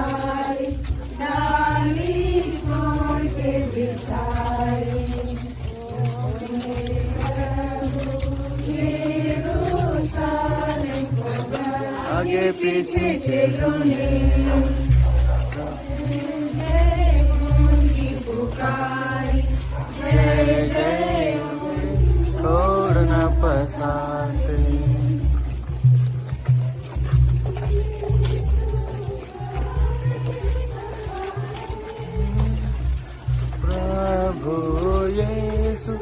आई, डाली छोड़ के बिछाई। आगे पीछे चलो ने पुकारी, जय जय छोड़ना पसाते। प्रभु यीशु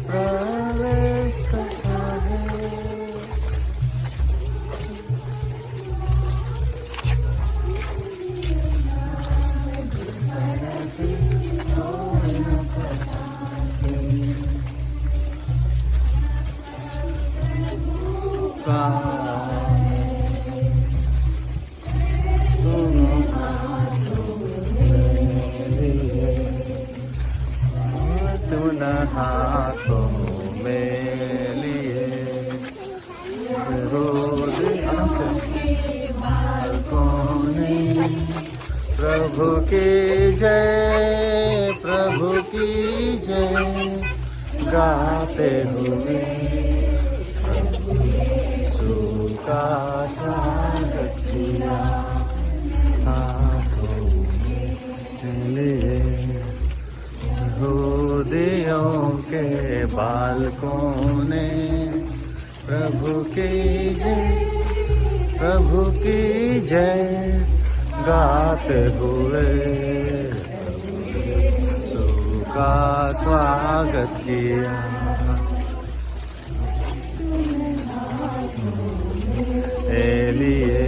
प्रवेश करता है। हाथों में लिए रोज प्रभु की जय, प्रभु की जय गाते हुए प्रभु का स्वागत किया। हाथों में लिए हृदयों के बालकों ने प्रभु की जय, प्रभु की जय गाते हुए प्रभु का स्वागत किया। एलिए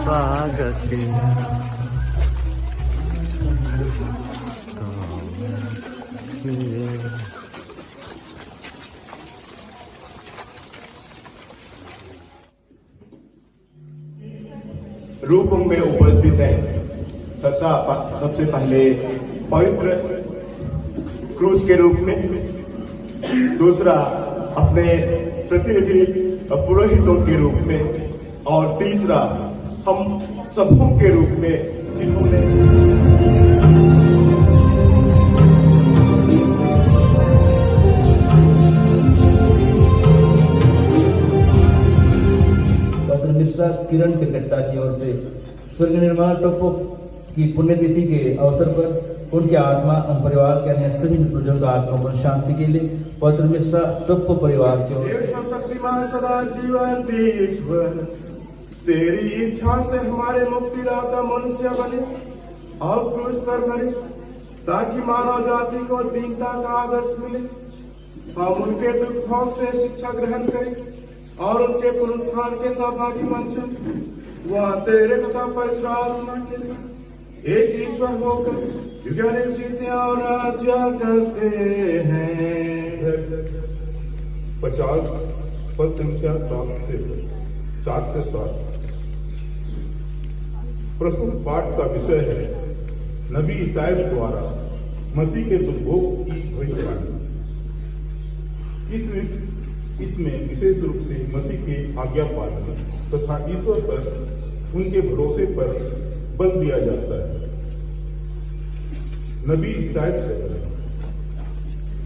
स्वागत किया। रूप में उपस्थित है। सबसे पहले पवित्र क्रूस के रूप में, दूसरा अपने प्रतिनिधि पुरोहितों के रूप में, और तीसरा हम सबों के रूप में जिन्होंने पत्र मिश्रा किरण तिरकट्टा की ओर से स्वर्ग निर्माण टोपो की पुण्यतिथि के अवसर पर उनके आत्मा एवं परिवार के अन्य सभी मृतकों का आत्मा को शांति के लिए पत्र मिश्रा टोपो परिवार की ओर से। शक्तिमान सदा जीवन ईश्वर, तेरी इच्छा से हमारे मुक्तिदाता मनुष्य बने और क्रूस पर मरे, ताकि मानव जाति को दीनता का आदर्श मिले। हम उनके दुखों से शिक्षा ग्रहण करें और उनके पुनरुत्थान के सहभागी बन जाएं। वह तेरे तथा पवित्र आत्मा के साथ एक ईश्वर होकर युग जीते और राज्य करते हैं। 50 पद संख्या 4 से 7। प्रस्तुत पाठ का विषय है नबी ईसाया द्वारा मसीह के दुर्भोग की भविष्यवाणी। इसमें विशेष रूप से मसीह के आज्ञा पालन तथा ईश्वर पर उनके भरोसे पर बल दिया जाता है। नबी ईसाया कहते हैं,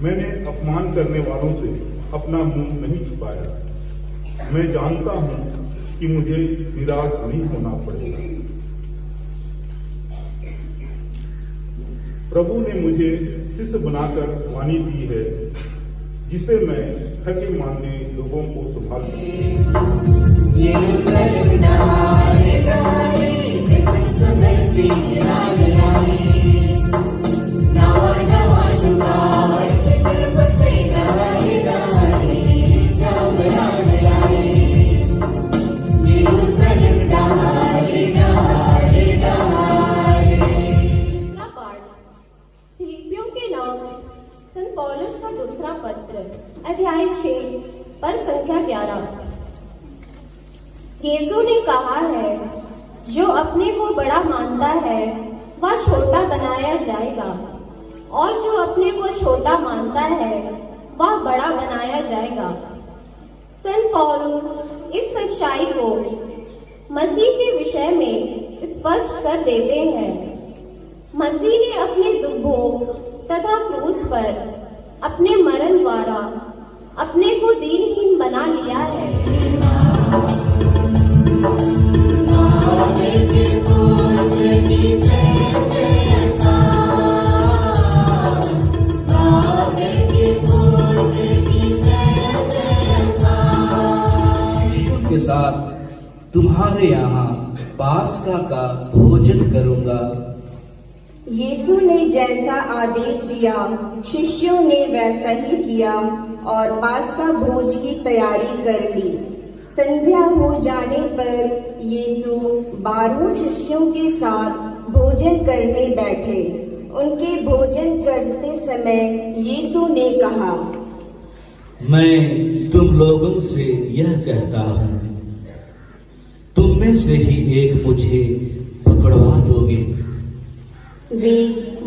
मैंने अपमान करने वालों से अपना मुंह नहीं छिपाया। मैं जानता हूं कि मुझे निराश नहीं होना पड़ेगा। प्रभु ने मुझे शिष्य बनाकर वाणी दी है, जिसे मैं थके मांदे लोगों को संभाल संत पौलुस का दूसरा पत्र अध्याय 6 पर संख्या 11। यीशु ने कहा है, जो अपने को बड़ा मानता है वह छोटा बनाया जाएगा, और जो अपने को छोटा मानता है वह बड़ा बनाया जाएगा। संत पौलुस इस सच्चाई को मसीह के विषय में स्पष्ट कर देते हैं। मसीह ने अपने दुख भोग तथा क्रूस पर अपने मरण द्वारा अपने को दीनहीन बना लिया है। के साथ तुम्हारे यहाँ पास्का का भोजन करूंगा। यीशु ने जैसा आदेश दिया शिष्यों ने वैसा ही किया और पास्का भोज की तैयारी कर ली। संध्या हो जाने पर यीशु 12 शिष्यों के साथ भोजन करने बैठे। उनके भोजन करते समय यीशु ने कहा, मैं तुम लोगों से यह कहता हूँ, तुम में से ही एक मुझे पकड़वा दोगे। वे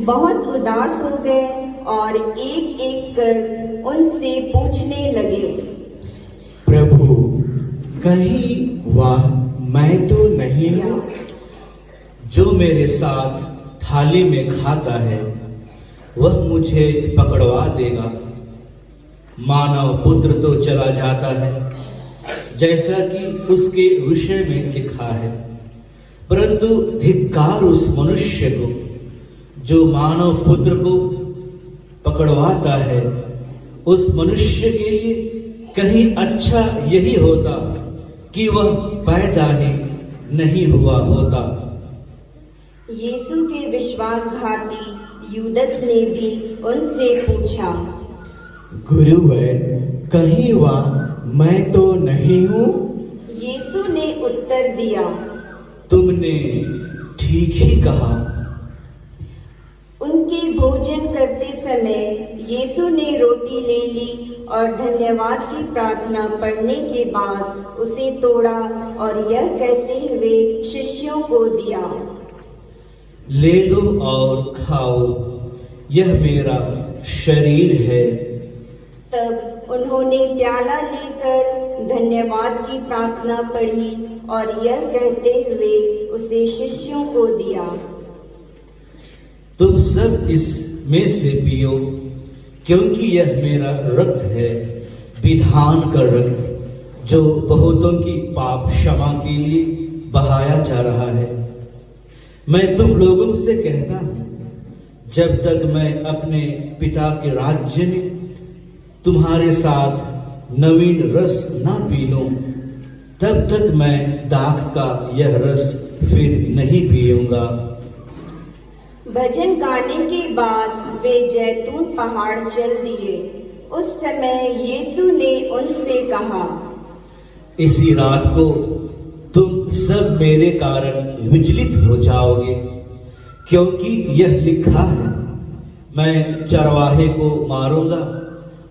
बहुत उदास हो गए और एक एक कर उनसे पूछने लगे, प्रभु, कहीं वह मैं तो नहीं हूँ? जो मेरे साथ थाली में खाता है वह मुझे पकड़वा देगा। मानव पुत्र तो चला जाता है जैसा कि उसके विषय में लिखा है, परंतु धिक्कार उस मनुष्य को जो मानव पुत्र को पकड़वाता है। उस मनुष्य के लिए कहीं अच्छा यही होता कि वह पैदा ही नहीं हुआ होता। यीशु के विश्वासघाती यूदस ने भी उनसे पूछा, गुरुवर, कहीं वह मैं तो नहीं हूँ? यीशु ने उत्तर दिया, तुमने ठीक ही कहा। उनके भोजन करते समय यीशु ने रोटी ले ली और धन्यवाद की प्रार्थना पढ़ने के बाद उसे तोड़ा और यह कहते हुए शिष्यों को दिया, ले लो और खाओ, यह मेरा शरीर है। तब उन्होंने प्याला लेकर धन्यवाद की प्रार्थना पढ़ी और यह कहते हुए उसे शिष्यों को दिया, तुम सब इसमें से पियो, क्योंकि यह मेरा रक्त है, विधान का रक्त, जो बहुतों की पाप क्षमा के लिए बहाया जा रहा है। मैं तुम लोगों से कहता हूं, जब तक मैं अपने पिता के राज्य में तुम्हारे साथ नवीन रस ना पी लूं, तब तक मैं दाख का यह रस फिर नहीं पीऊंगा। भजन गाने के बाद वे जैतून पहाड़ चल दिए। उस समय यीशु ने उनसे कहा, इसी रात को तुम सब मेरे कारण विचलित हो जाओगे, क्योंकि यह लिखा है, मैं चरवाहे को मारूंगा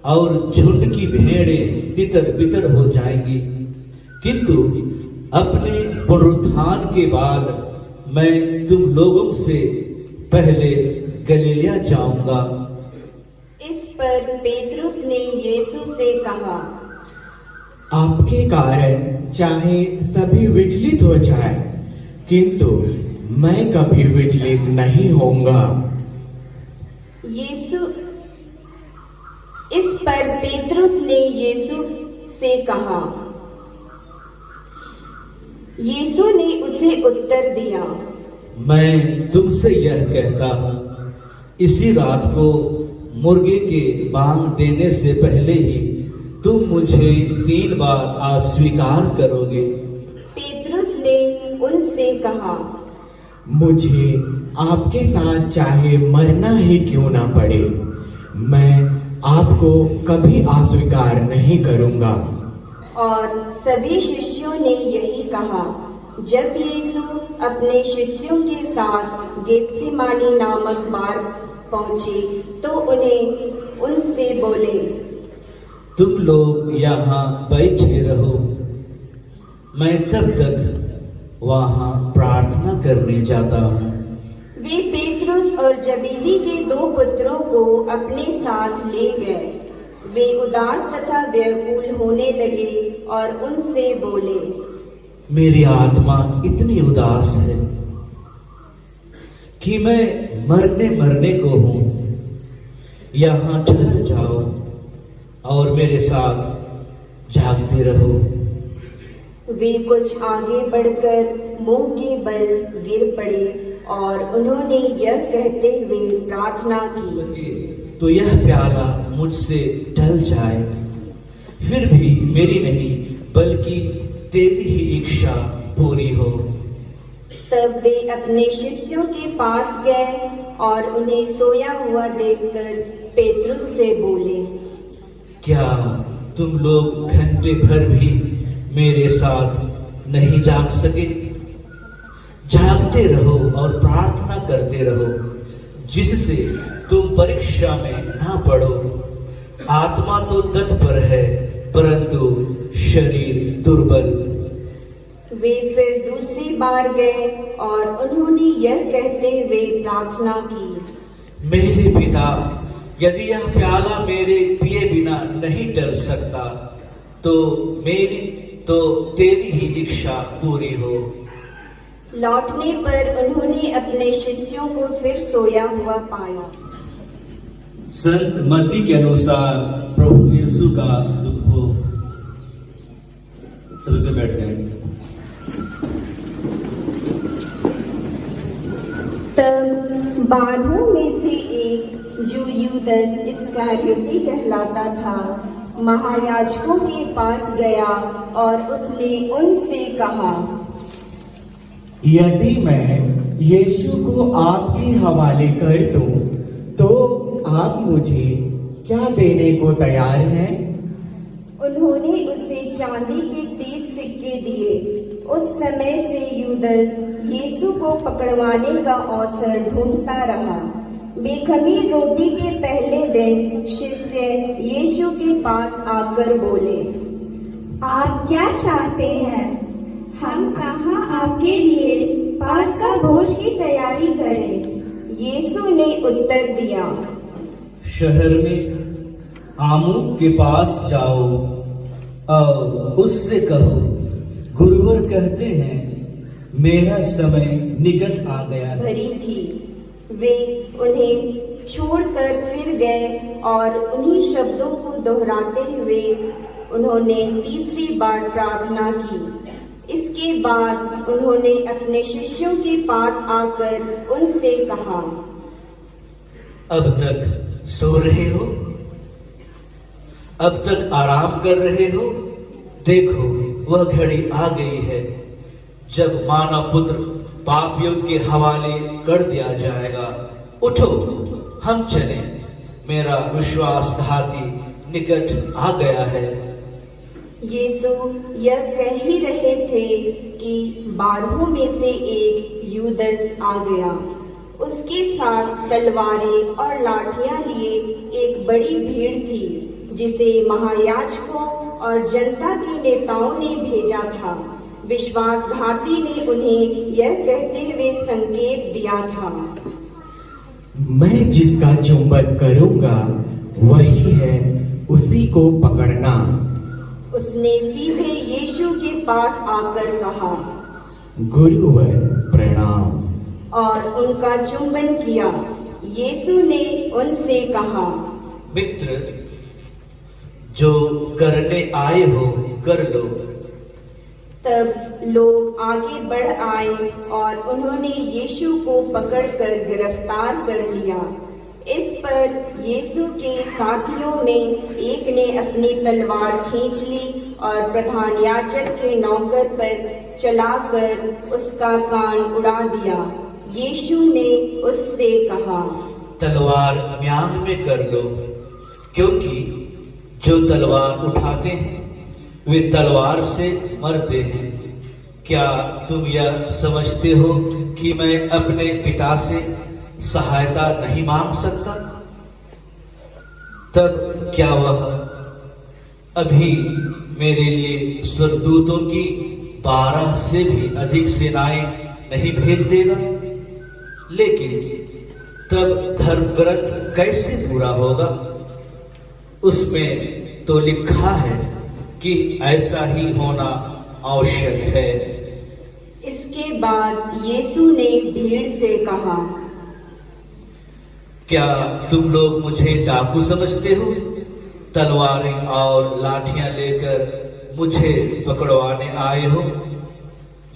और झुंड की भेड़ें तितर बितर हो जाएंगी, किंतु अपने पुनरुत्थान के बाद मैं तुम लोगों से पहले गलीलिया जाऊंगा। इस पर पेतरुस ने यीशु से कहा, आपके कारण चाहे सभी विचलित हो जाए, किंतु मैं कभी विचलित नहीं होऊंगा। इस पर पेतरुस ने यीशु से कहा, यीशु ने उसे उत्तर दिया, मैं तुमसे यह कहता हूं, इसी रात को मुर्गे के बांग देने से पहले ही तुम मुझे 3 बार अस्वीकार करोगे। पेतरुस ने उनसे कहा, मुझे आपके साथ चाहे मरना ही क्यों ना पड़े, मैं आपको कभी अस्वीकार नहीं करूंगा। और सभी शिष्यों ने यही कहा। जब यीशु अपने शिष्यों के साथ गेत्सेमानी नामक बार पहुंचे तो उन्हें उनसे बोले, तुम लोग यहाँ बैठे रहो, मैं तब तक वहां प्रार्थना करने जाता हूँ। वे पेतरुस और जबेदी के 2 पुत्रों को अपने साथ ले गए। वे उदास तथा व्याकुल होने लगे और उनसे बोले, मेरी आत्मा इतनी उदास है कि मैं मरने को हूँ। यहाँ ठहर जाओ और मेरे साथ जागते रहो। वे कुछ आगे बढ़कर मुंह के बल गिर पड़े और उन्होंने यह कहते हुए प्रार्थना की, तो यह प्याला मुझसे टल जाए, फिर भी मेरी नहीं बल्कि तेरी ही इच्छा पूरी हो। तब वे अपने शिष्यों के पास गए और उन्हें सोया हुआ देखकर पेतरुस से बोले, क्या तुम लोग घंटे भर भी मेरे साथ नहीं जाग सके? जागते रहो और प्रार्थना करते रहो, जिससे तुम परीक्षा में ना पड़ो। आत्मा तो तत्पर है, परंतु शरीर दुर्बल। वे फिर दूसरी बार गए और उन्होंने यह कहते हुए प्रार्थना की, मेरे पिता, यदि यह प्याला मेरे पिए बिना नहीं टल सकता, तो तेरी ही इच्छा पूरी हो। लौटने पर उन्होंने अपने शिष्यों को फिर सोया हुआ पाया। संत मत्ती के अनुसार प्रभु यीशु का दुख हो। सभी पे बैठ गए। तब 12 में से एक, जो यूदस इस्करियोती कहलाता था, महायाजकों के पास गया और उसने उनसे कहा, यदि मैं यीशु को आपके हवाले कर दूं, तो आप मुझे क्या देने को तैयार हैं? उन्होंने उसे चांदी के 30 सिक्के दिए। उस समय से यूदस यीशु को पकड़वाने का अवसर ढूंढता रहा। बेखमीर रोटी के पहले दिन शिष्य यीशु के पास आकर बोले, आप क्या चाहते हैं? हम कहाँ आपके लिए पास्का भोज की तैयारी करें? यीशु ने उत्तर दिया, शहर में आमुक के पास जाओ और उससे कहो, गुरुवर कहते हैं, मेरा समय निकट आ गया भरी थी। वे उन्हें छोड़कर फिर गए और उन्हीं शब्दों को दोहराते हुए उन्होंने तीसरी बार प्रार्थना की। इसके बाद उन्होंने अपने शिष्यों के पास आकर उनसे कहा, अब तक सो रहे हो? अब तक आराम कर रहे हो? देखो, वह घड़ी आ गई है जब मानव पुत्र पापियों के हवाले कर दिया जाएगा। उठो, हम चलें, मेरा विश्वासघाती निकट आ गया है। यीशु यह कह ही रहे थे कि 12 में से एक यूदस आ गया। उसके साथ तलवारें और लाठियां लिए एक बड़ी भीड़ थी, जिसे महायाजकों और जनता के नेताओं ने भेजा था। विश्वासघाती ने उन्हें यह कहते हुए संकेत दिया था, मैं जिसका चुंबन करूंगा वही है, उसी को पकड़ना। उसने सीधे यीशु के पास आकर कहा, गुरुवर प्रणाम, और उनका चुंबन किया। यीशु ने उनसे कहा, मित्र, जो करने आए हो कर लो। तब लोग आगे बढ़ आए और उन्होंने यीशु को पकड़कर गिरफ्तार कर लिया। इस पर यीशु के साथियों में एक ने अपनी तलवार खींच ली और प्रधान याजक के नौकर पर चलाकर उसका कान उड़ा दिया। यीशु ने उससे कहा, तलवार म्यांग में कर लो, क्योंकि जो तलवार उठाते हैं वे तलवार से मरते हैं। क्या तुम यह समझते हो कि मैं अपने पिता से सहायता नहीं मांग सकता? तब क्या वह अभी मेरे लिए स्वर्गदूतों की 12 से भी अधिक सेनाएं नहीं भेज देगा? लेकिन तब धर्म ग्रंथ कैसे पूरा होगा? उसमें तो लिखा है कि ऐसा ही होना आवश्यक है। इसके बाद यीशु ने भीड़ से कहा, क्या तुम लोग मुझे डाकू समझते हो? तलवारें और लाठियां लेकर मुझे पकड़वाने आए हो?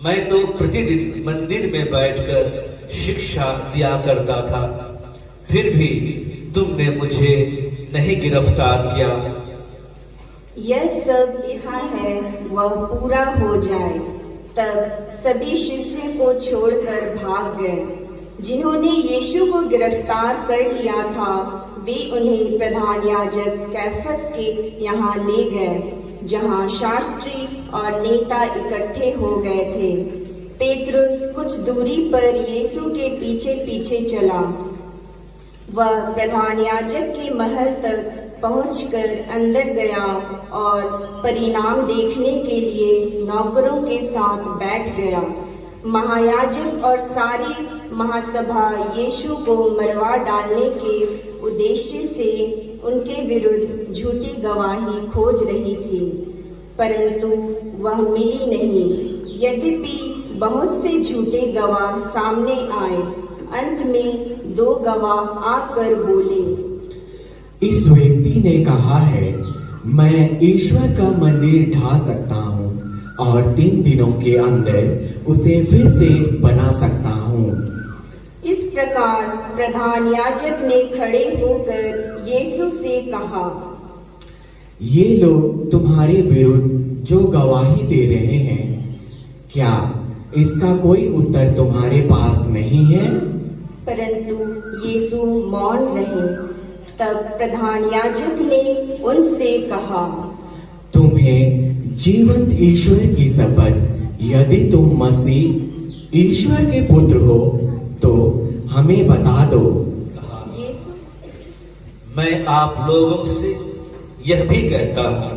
मैं तो प्रतिदिन मंदिर में बैठकर शिक्षा दिया करता था, फिर भी तुमने मुझे नहीं गिरफ्तार किया। यह सब लिखा है वह पूरा हो जाए। तब सभी शिष्य को छोड़कर भाग गए। जिन्होंने यीशु को गिरफ्तार कर लिया था वे उन्हें प्रधान याजक कैफस के यहाँ ले गए, जहाँ शास्त्री और नेता इकट्ठे हो गए थे। पेतरुस कुछ दूरी पर यीशु के पीछे पीछे चला। वह प्रधान याजक के महल तक पहुंचकर अंदर गया और परिणाम देखने के लिए नौकरों के साथ बैठ गया। महायाजक और सारी महासभा यीशु को मरवा डालने के उद्देश्य से उनके विरुद्ध झूठी गवाही खोज रही थी, परंतु वह मिली नहीं। यद्यपि बहुत से झूठे गवाह सामने आए, अंत में 2 गवाह आकर बोले, इस व्यक्ति ने कहा है, मैं ईश्वर का मंदिर ढा सकता हूँ और 3 दिनों के अंदर उसे फिर से बना सकता हूँ। इस प्रकार प्रधान याजक ने खड़े होकर यीशु से कहा, ये लोग तुम्हारे विरुद्ध जो गवाही दे रहे हैं, क्या इसका कोई उत्तर तुम्हारे पास नहीं है? परंतु यीशु मौन रहे। तब प्रधान याजक ने उनसे कहा, तुम्हें जीवंत ईश्वर की शपथ, यदि तुम मसीह ईश्वर के पुत्र हो तो हमें बता दो। मैं आप लोगों से यह भी कहता हूँ,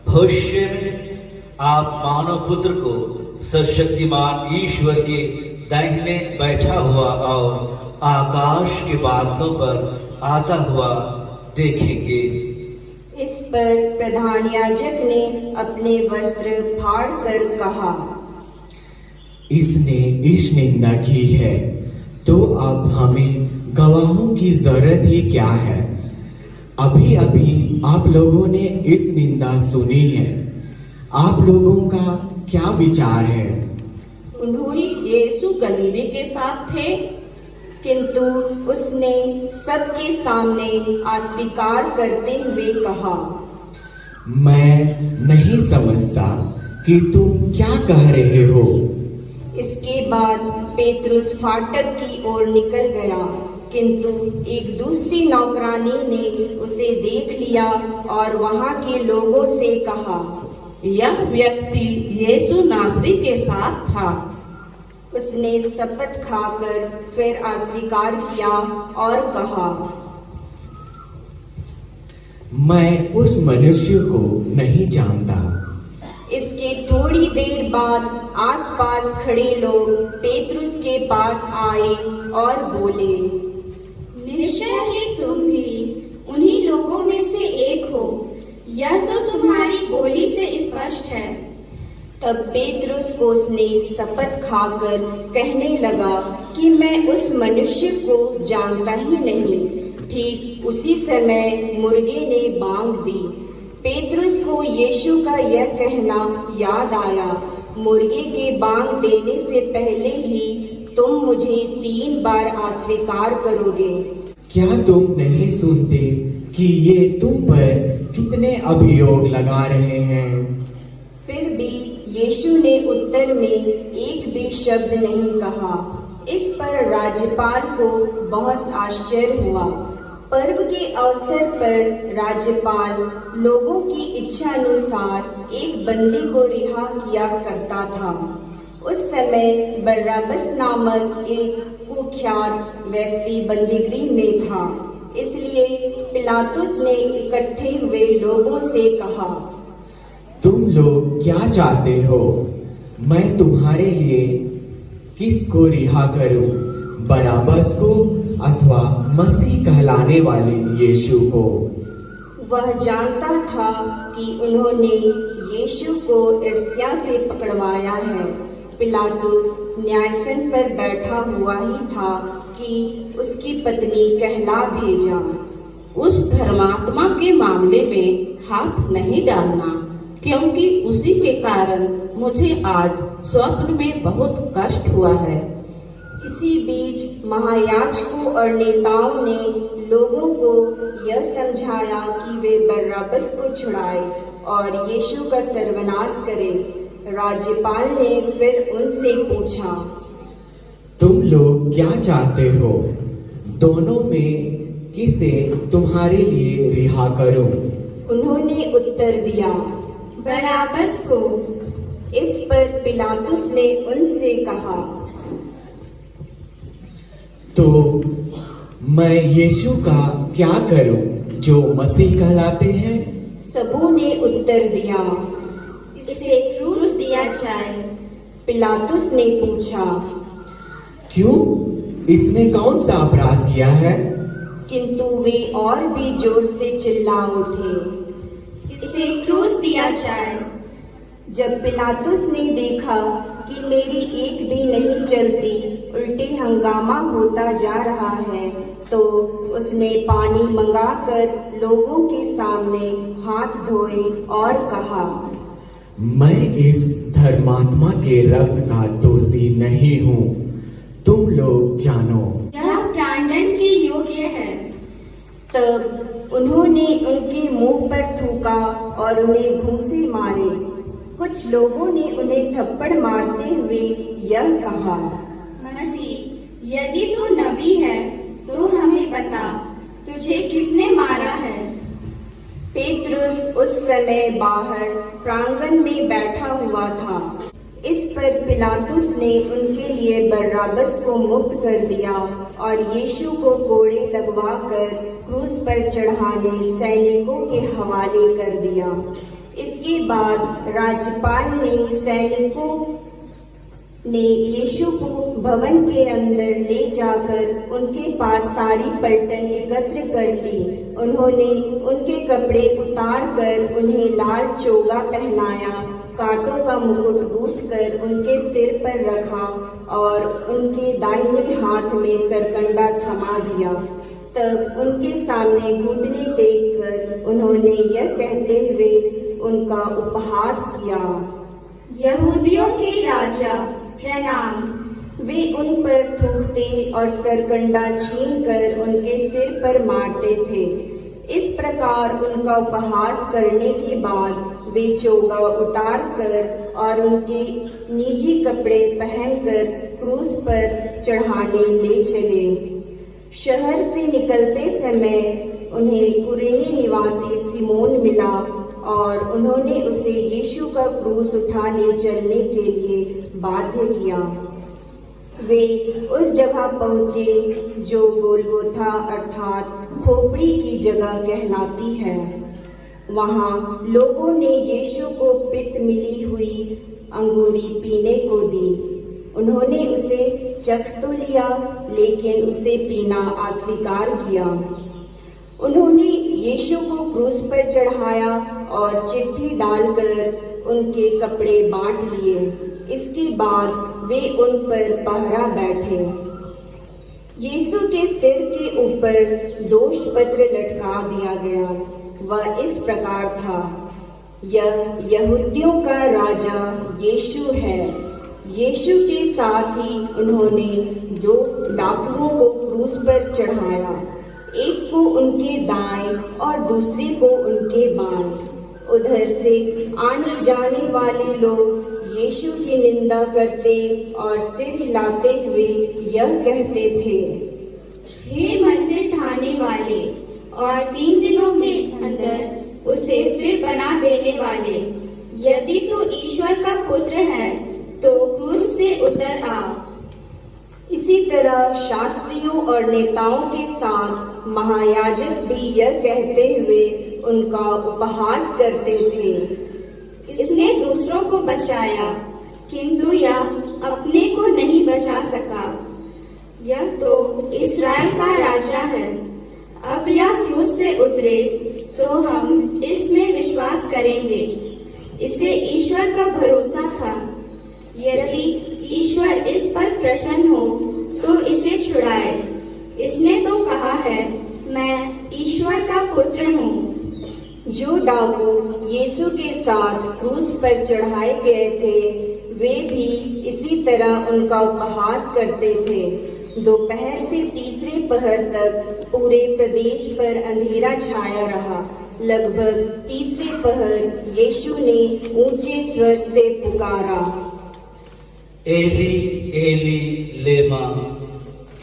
भविष्य में आप मानव पुत्र को सर्वशक्तिमान ईश्वर के दाहिने बैठा हुआ और आकाश के बादलों पर आता हुआ देखेंगे। इस पर प्रधान याजक ने अपने वस्त्र फाड़ कर कहा, इसने इस निंदा की है, तो अब हमें गवाहों की जरूरत ही क्या है? अभी अभी आप लोगों ने इस निंदा सुनी है। आप लोगों का क्या विचार है? उन्होंने यीशु गलीली के साथ थे, किंतु उसने सबके सामने अस्वीकार करते हुए कहा, मैं नहीं समझता कि तुम क्या कह रहे हो। इसके बाद पेतरुस फाटक की ओर निकल गया, किंतु एक दूसरी नौकरानी ने उसे देख लिया और वहां के लोगों से कहा, यह व्यक्ति यीशु नासरी के साथ था। उसने शपथ खाकर फिर अस्वीकार किया और कहा, मैं उस मनुष्य को नहीं जानता। इसके थोड़ी देर बाद आसपास खड़े लोग पेतरुस के पास आए और बोले, निश्चय ही तुम भी उन्हीं लोगों में से एक हो, यह तो तुम्हारी बोली से स्पष्ट है। तब पेतरुस को उसने शपथ खाकर कहने लगा कि मैं उस मनुष्य को जानता ही नहीं। ठीक उसी समय मुर्गे ने बांग दी। पेतरुस को यीशु का यह कहना याद आया, मुर्गे के बांग देने से पहले ही तुम मुझे 3 बार अस्वीकार करोगे। क्या तुम नहीं सुनते कि ये तुम पर कितने अभियोग लगा रहे हैं? फिर भी यीशु ने उत्तर में एक भी शब्द नहीं कहा। इस पर राज्यपाल को बहुत आश्चर्य हुआ। पर्व के अवसर पर राज्यपाल लोगों की इच्छा अनुसार एक बंदी को रिहा किया करता था। उस समय बर्रबस नामक एक कुख्यात व्यक्ति बंदीगृह में था, इसलिए पिलातुस ने इकट्ठे हुए लोगों से कहा, तुम लोग क्या चाहते हो? मैं तुम्हारे लिए किसको रिहा करूं, बराबस को अथवा मसीह कहलाने वाले यीशु को। वह जानता था कि उन्होंने यीशु को ईर्ष्या से पकड़वाया है। पिलातुस न्यायासन पर बैठा हुआ ही था कि उसकी पत्नी कहला भेजा, उस धर्मात्मा के मामले में हाथ नहीं डालना, क्योंकि उसी के कारण मुझे आज स्वप्न में बहुत कष्ट हुआ है। इसी बीच महायाजकों और नेताओं ने लोगों को यह समझाया कि वे बरअब्बस को छुड़ाए और यीशु का सर्वनाश करें। राज्यपाल ने फिर उनसे पूछा, तुम लोग क्या चाहते हो? दोनों में किसे तुम्हारे लिए रिहा करूं? उन्होंने उत्तर दिया, बराबस को। इस पर पिलातुस ने उनसे कहा, तो मैं यीशु का क्या करूं जो मसीह कहलाते हैं? सबों ने उत्तर दिया, इसे क्रूस दिया जाए। पिलातुस ने पूछा, क्यों? इसने कौन सा अपराध किया है? किंतु वे और भी जोर से चिल्ला उठे, इसे क्रूस दिया जाए। जब पिलातुस ने देखा कि मेरी एक भी नहीं चलती, उल्टे हंगामा होता जा रहा है, तो उसने पानी मंगाकर लोगों के सामने हाथ धोए और कहा, मैं इस धर्मात्मा के रक्त का दोषी नहीं हूँ, तुम लोग जानो। यह प्राणदंड के योग्य है। तब उन्होंने उनके मुंह पर थूका और उन्हें घूंसे मारे। कुछ लोगों ने उन्हें थप्पड़ मारते हुए यह कहा, मसीह, यदि तू नबी है तो हमें बता, तुझे किसने मारा है? पेतरुस उस समय बाहर प्रांगण में बैठा हुआ था। इस पर पिलातुस ने उनके लिए बरअब्बस को मुक्त कर दिया और यीशु को कोड़े लगवाकर क्रूस पर चढ़ाने सैनिकों के हवाले कर दिया। इसके बाद राज्यपाल ने सैनिकों ने यीशु को भवन के अंदर ले जाकर उनके पास सारी पलटन एकत्र कर ली। उन्होंने उनके कपड़े उतार कर उन्हें लाल चोगा पहनाया, कांटों का मुकुट गूंथ कर उनके सिर पर रखा और उनके दाहिने हाथ में सरकंडा थमा दिया। तब उनके सामने घुटने टेक कर उन्होंने यह कहते हुए उनका उपहास किया, यहूदियों के राजा प्रणाम। वे उन पर थूकते और सरकंडा छीनकर उनके सिर पर मारते थे। इस प्रकार उनका उपहास करने के बाद वे चोगा उतार कर और उनके निजी कपड़े पहनकर क्रूस पर चढ़ाने ले चले। शहर से निकलते समय उन्हें कुरेनी निवासी सिमोन मिला और उन्होंने उसे यीशु का क्रूस उठाने चलने के लिए बाध्य किया। वे उस जगह पहुंचे जो गोलगोथा अर्थात खोपड़ी की जगह कहलाती है। वहां लोगों ने यीशु को पित्त मिली हुई अंगूरी पीने को दी। उन्होंने उसे चख तो लिया, लेकिन उसे पीना अस्वीकार किया। उन्होंने यीशु को क्रूस पर चढ़ाया और चिट्ठी डालकर उनके कपड़े बांट लिए। इसके बाद वे उन पर पहरा बैठे। यीशु के सिर के ऊपर दोष पत्र लटका दिया गया। वह इस प्रकार था, यह यहूदियों का राजा यीशु है। यीशु के साथ ही उन्होंने 2 डाकुओं को क्रूस पर चढ़ाया, एक को उनके दाएं और दूसरे को उनके बाएं। उधर से आने जाने वाले लोग यीशु की निंदा करते और सिर हिलाते हुए यह कहते थे, हे मंदिर ढाने वाले और 3 दिनों के अंदर उसे फिर बना देने वाले, यदि तू ईश्वर का पुत्र है तो क्रूस से उतर आ। इसी तरह शास्त्रियों और नेताओं के साथ महायाजक भी यह कहते हुए उनका उपहास करते थे, इसने दूसरों को बचाया, किंतु यह अपने को नहीं बचा सका। यह तो इस्राएल का राजा है। अब यह क्रूस से उतरे तो हम इसमें विश्वास करेंगे। इसे ईश्वर का भरोसा था। यदि ईश्वर इस पर प्रसन्न हो तो इसे छुड़ाए। इसने तो कहा है, मैं ईश्वर का पुत्र हूँ। जो डाकू यीशु के साथ क्रूस पर चढ़ाए गए थे, वे भी इसी तरह उनका उपहास करते थे। दोपहर से तीसरे पहर तक पूरे प्रदेश पर अंधेरा छाया रहा। लगभग तीसरे पहर यीशु ने ऊंचे स्वर से पुकारा, एली एली लेमा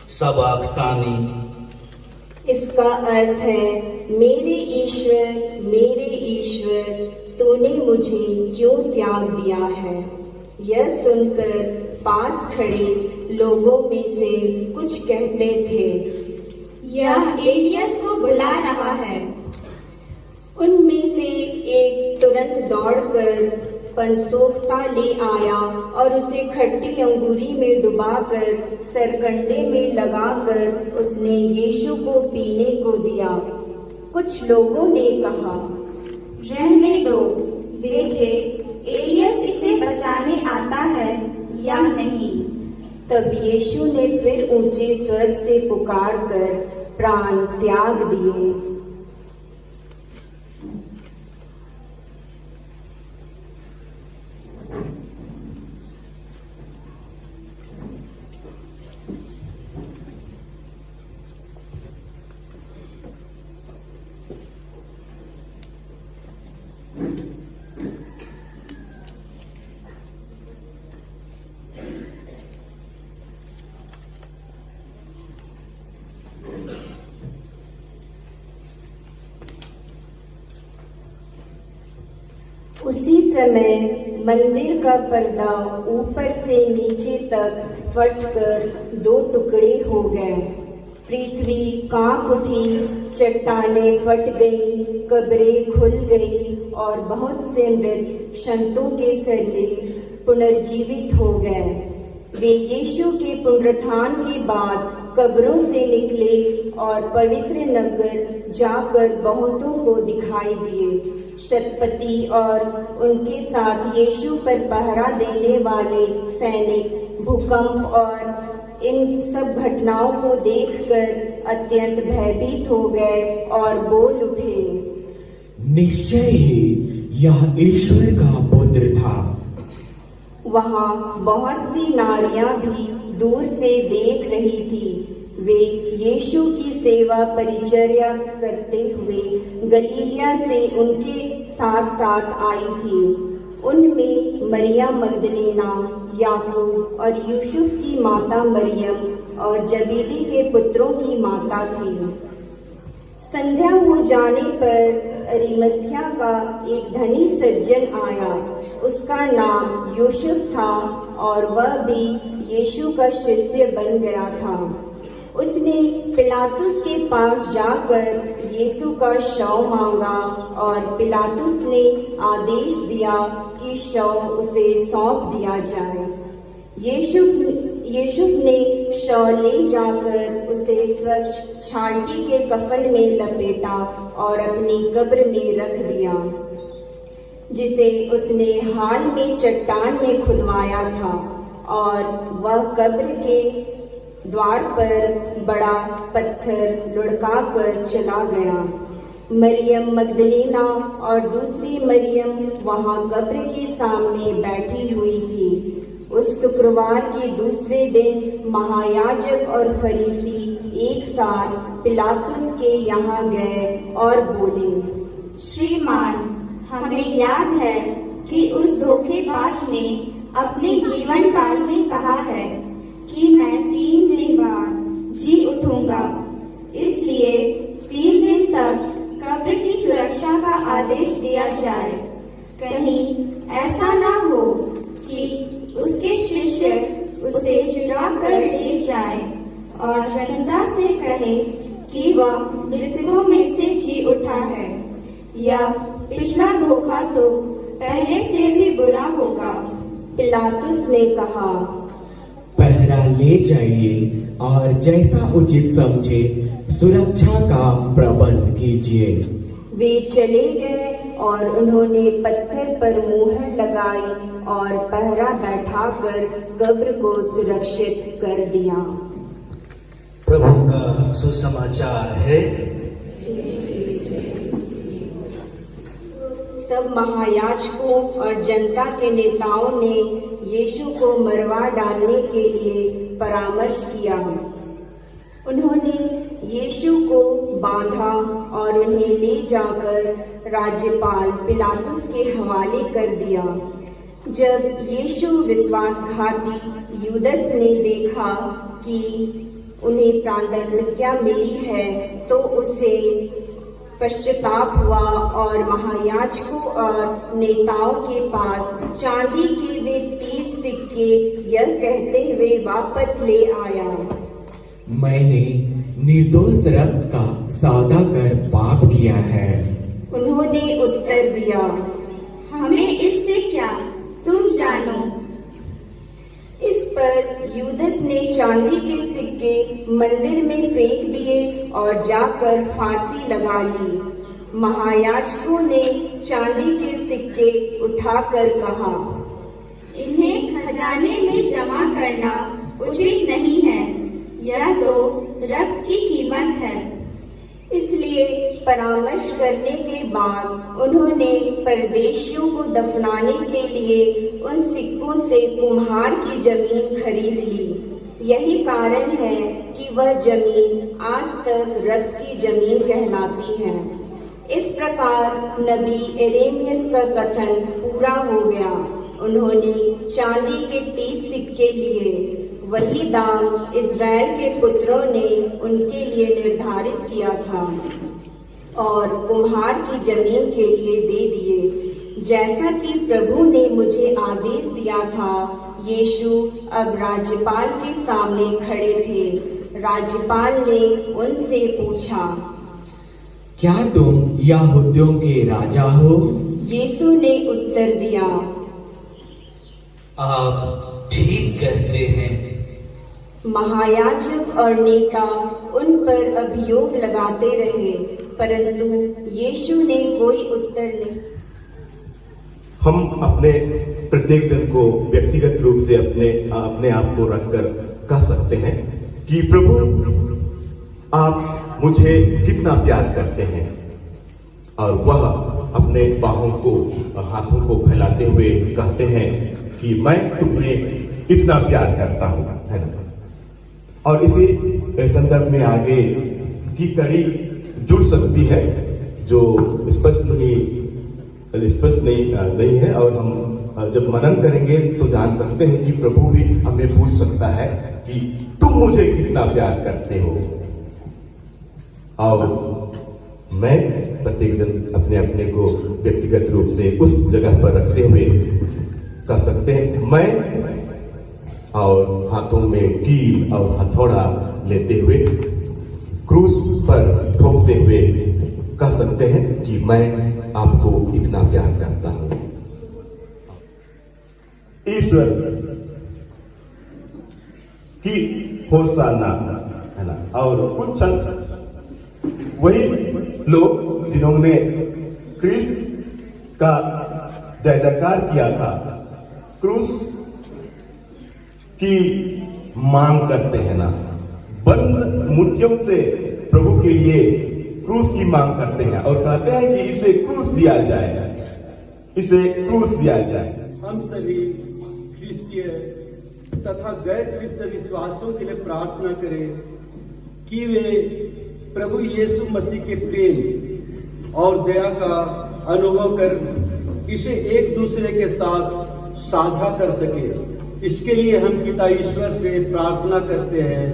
सबक्तानी। इसका अर्थ है, मेरे ईश्वर तूने मुझे क्यों त्याग दिया है। यह सुनकर पास खड़े लोगों में से कुछ कहते थे, यह एलियस को बुला रहा है। उनमें से एक तुरंत दौड़कर पनसोखता ले आया और उसे खट्टी अंगूरी में डुबाकर सरकंडे में लगाकर उसने यीशु को पीने को दिया। कुछ लोगों ने कहा, रहने दो, देखे एलियस इसे बचाने आता है या नहीं। तब यीशु ने फिर ऊंचे स्वर से पुकार कर प्राण त्याग दिए। उसी समय मंदिर का पर्दा ऊपर से नीचे तक फटकर दो टुकड़े हो गए। पृथ्वी कांप उठी, चट्टानें फट गई, कब्रें खुल गई और बहुत से मृत संतों के शरीर पुनर्जीवित हो गए। वे यीशु के पुनरुत्थान के बाद कब्रों से निकले और पवित्र नगर जाकर बहुतों को दिखाई दिए। शतपति और उनके साथ यीशु पर पहरा देने वाले सैनिक भूकंप और इन सब घटनाओं को देखकर अत्यंत भयभीत हो गए और बोल उठे, निश्चय ही यह ईश्वर का पुत्र था। वहाँ बहुत सी नारियां भी दूर से देख रही थी। वे यीशु की सेवा परिचर्या करते हुए गलीलिया से उनके साथ साथ आई थी। उनमें मरियम मगदलेना, याकूब और यूसुफ की माता मरियम और जबीदी के पुत्रों की माता थी। संध्या हो जाने पर अरिमथिया का एक धनी सज्जन आया। उसका नाम यूसुफ था और वह भी यीशु का शिष्य बन गया था। उसने पिलातुस के पास जाकर यीशु का शव मांगा और पिलातुस ने आदेश दिया कि शव उसे सौंप दिया जाए। यीशु ने शव ले जाकर उसे स्वच्छ छाटी के कफन में लपेटा और अपनी कब्र में रख दिया, जिसे उसने हाल में चट्टान में खुदवाया था। और वह कब्र के द्वार पर बड़ा पत्थर लुढ़काकर चला गया। मरियम मगदलेना और दूसरी मरियम वहां कब्र के सामने बैठी हुई थी। उस शुक्रवार के दूसरे दिन महायाजक और फरीसी एक साथ पिलातुस के यहाँ गए और बोले, श्रीमान, हमें याद है कि उस धोखेबाज ने अपने जीवन काल में कहा है कि मैं 3 दिन बाद जी उठूंगा। इसलिए 3 दिन तक कब्र की सुरक्षा का आदेश दिया जाए। कहीं ऐसा ना हो कि उसके शिष्य उसे चुरा कर ले जाए और जनता से कहे कि वह मृतकों में से जी उठा है। यह पिछला धोखा तो पहले से भी बुरा होगा। पिलातुस ने कहा, पहरा ले जाइए और जैसा उचित समझे सुरक्षा का प्रबंध कीजिए। वे चले गए और उन्होंने पत्थर पर मुहर लगाई और पहरा बैठाकर कब्र को सुरक्षित कर दिया। प्रभु का सुसमाचार है। तब महायाजकों और जनता के नेताओं ने यीशु को मरवा डालने के लिए परामर्श किया। उन्होंने यीशु को बांधा और उन्हें ले जाकर राज्यपाल पिलातुस के हवाले कर दिया। जब यीशु विश्वासघाती यूदस ने देखा कि उन्हें प्राणदंड क्या मिली है तो उसे पश्चाताप हुआ और महायाजकों और नेताओं के पास चांदी के वे 30 सिक्के यह कहते हुए वापस ले आया, मैंने निर्दोष रक्त का सौदा कर पाप किया है। उन्होंने उत्तर दिया, हमें इससे क्या, तुम जानो। इस पर यूदस ने चांदी के सिक्के मंदिर में फेंक दिए और जाकर फांसी लगा ली। महायाजकों ने चांदी के सिक्के उठाकर कहा, इन्हें खजाने में जमा करना उचित नहीं है, यह तो रक्त की कीमत है। इसलिए परामर्श करने के बाद उन्होंने परदेशियों को दफनाने के लिए उन सिक्कों से कुम्हार की जमीन खरीद ली। यही कारण है कि वह जमीन आज तक रक्त की जमीन कहलाती है। इस प्रकार नबी एरेमियस का कथन पूरा हो गया। उन्होंने चांदी के 30 सिक्के लिए, वही दाम इज़राइल के पुत्रों ने उनके लिए निर्धारित किया था और कुम्हार की जमीन के लिए दे दिए। जैसा कि प्रभु ने मुझे आदेश दिया था, यीशु अब राज्यपाल के सामने खड़े थे। राज्यपाल ने उनसे पूछा, क्या तुम यहूदियों के राजा हो? यीशु ने उत्तर दिया, आप ठीक कहते हैं। महायाजक और नेता उन पर अभियोग लगाते रहे, परंतु यीशु ने कोई उत्तर नहीं। हम अपने प्रत्येक जन को व्यक्तिगत रूप से अपने आप को रखकर कह सकते हैं कि प्रभु, आप मुझे कितना प्यार करते हैं। और वह अपने बाहों को, हाथों को फैलाते हुए कहते हैं कि मैं तुम्हें इतना प्यार करता हूं, है ना। और इसी संदर्भ में आगे की कड़ी जुड़ सकती है जो स्पष्ट नहीं है, और हम जब मनन करेंगे तो जान सकते हैं कि प्रभु भी हमें पूछ सकता है कि तुम मुझे कितना प्यार करते हो। और मैं प्रत्येक जन अपने अपने को व्यक्तिगत रूप से उस जगह पर रखते हुए कह सकते हैं, मैं, और हाथों में कील और हथौड़ा लेते हुए क्रूस पर ठोकते हुए कह सकते हैं कि मैं आपको इतना प्यार करता हूं। ईश्वर की होशाना, है ना। और कुछ वही लोग जिन्होंने क्रिस्त का जय जयकार किया था, क्रूस की मांग करते हैं ना, बंद मुट्ठियों से प्रभु के लिए क्रूस की मांग करते हैं और कहते हैं कि इसे क्रूस दिया जाए, इसे क्रूस दिया जाए। हम सभी ख्रिस्तीय तथा गैर ख्रिस्त विश्वासियों के लिए प्रार्थना करें कि वे प्रभु यीशु मसीह के प्रेम और दया का अनुभव कर इसे एक दूसरे के साथ साझा कर सके। इसके लिए हम पिता ईश्वर से प्रार्थना करते हैं।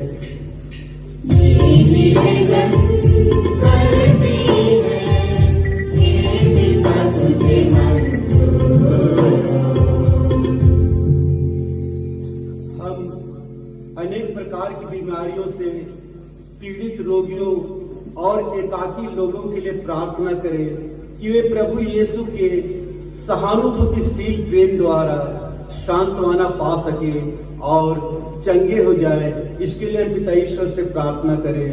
हम अनेक प्रकार की बीमारियों से पीड़ित रोगियों और एकाकी लोगों के लिए प्रार्थना करें कि वे प्रभु यीशु के सहानुभूतिशील प्रेम द्वारा सांत्वना पा सके और चंगे हो जाए, इसके लिए हम पिता ईश्वर से प्रार्थना करें।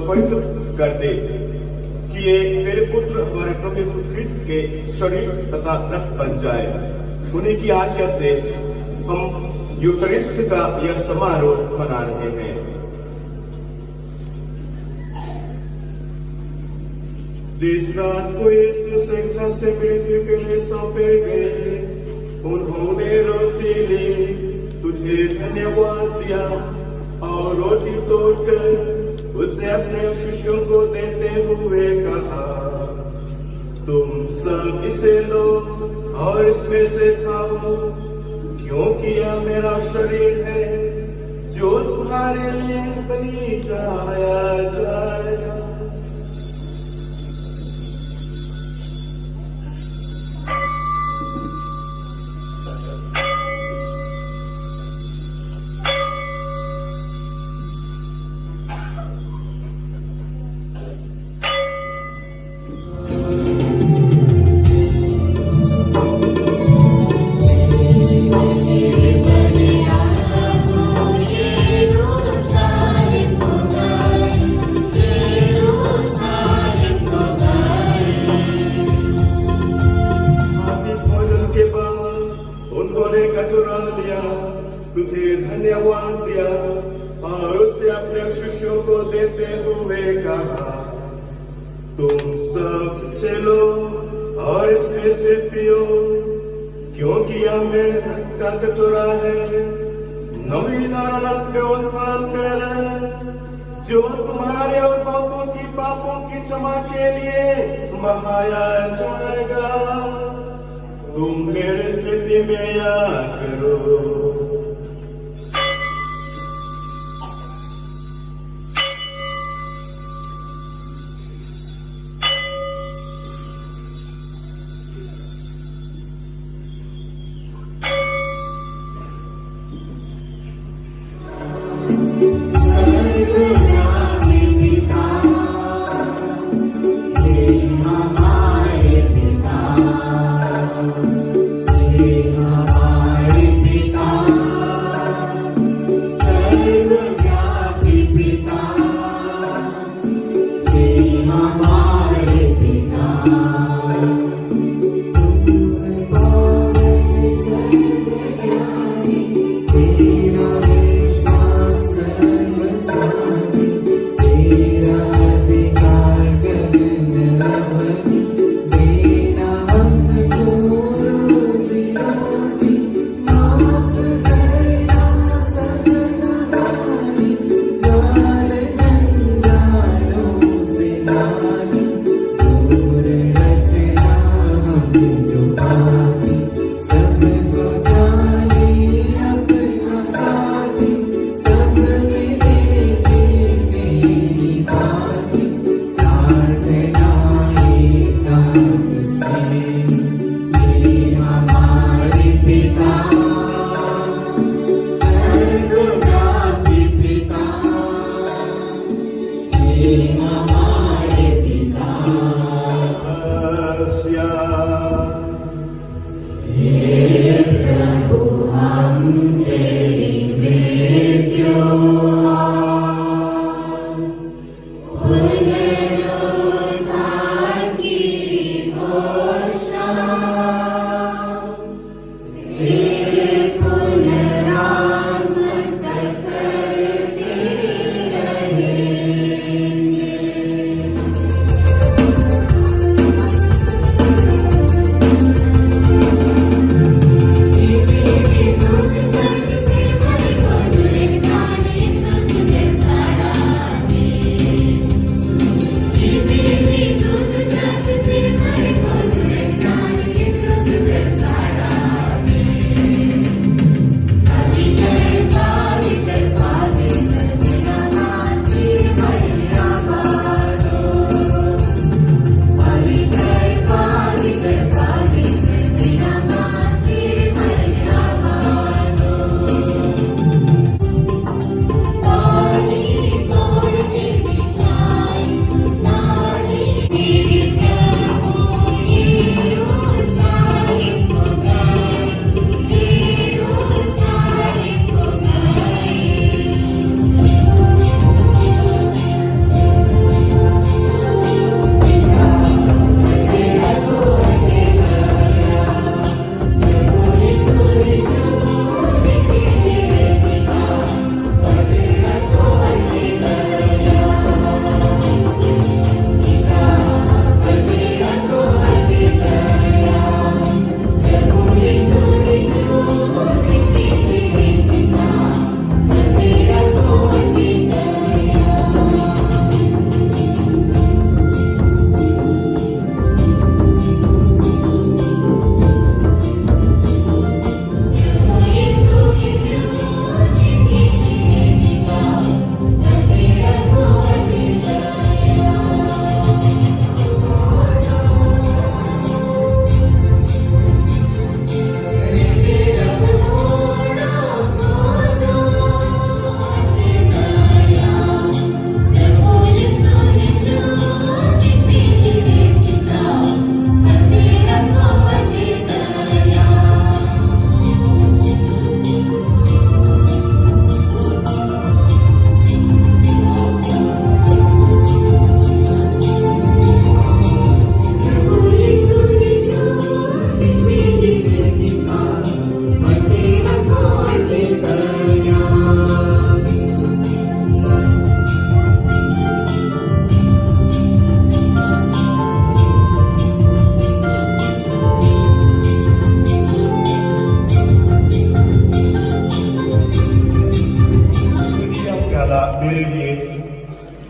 पवित्र कर दे कि ये तेरे पुत्र हमारे प्रभु यीशु ख्रिस्त के शरीर तथा रक्त बन जाए। उन्हीं की आज्ञा से हम यूकरिस्ट का यह समारोह मना रहे हैं। जिस रात को यीशु स्वेच्छा से मृत्यु के लिए सौंपे गए, उन्होंने रोटी ली, तुझे धन्यवाद दिया और रोटी तोड़कर उसे अपने शिष्यों को देते हुए कहा, तुम सब इसे लो और इसमें से खाओ, क्योंकि यह मेरा शरीर है जो तुम्हारे लिए बलि चढ़ाया जाएगा। तुझे धन्यवाद दिया और उसे अपने शिष्यों को देते हुए कहा, तुम सब इसे लो और इसमें से पियो, क्योंकि यह मेरे रक्त का कटोरा है, नवीन और अनंत व्यवस्थान कर, जो तुम्हारे और बहुतों की पापों की क्षमा के लिए बहाया जाएगा। तुम मेरे स्मृति में याद करो। हमारे पिता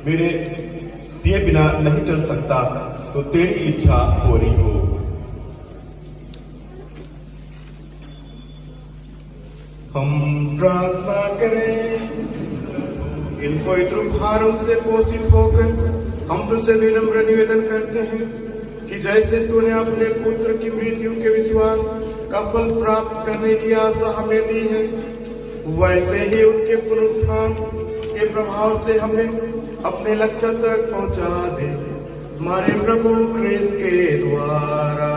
मेरे दिए बिना नहीं चल सकता, तो तेरी इच्छा पूरी हो। हम प्रार्थना करें। इन पवित्र उपहारों से पोषित होकर हम तुझसे विनम्र निवेदन करते हैं कि जैसे तूने अपने पुत्र की मृत्यु के विश्वास का फल प्राप्त करने की आशा हमें दी है, वैसे ही उनके पुनरुत्थान के प्रभाव से हमें अपने लक्ष्य तक पहुंचा दे, हमारे प्रभु क्रिस्त के द्वारा।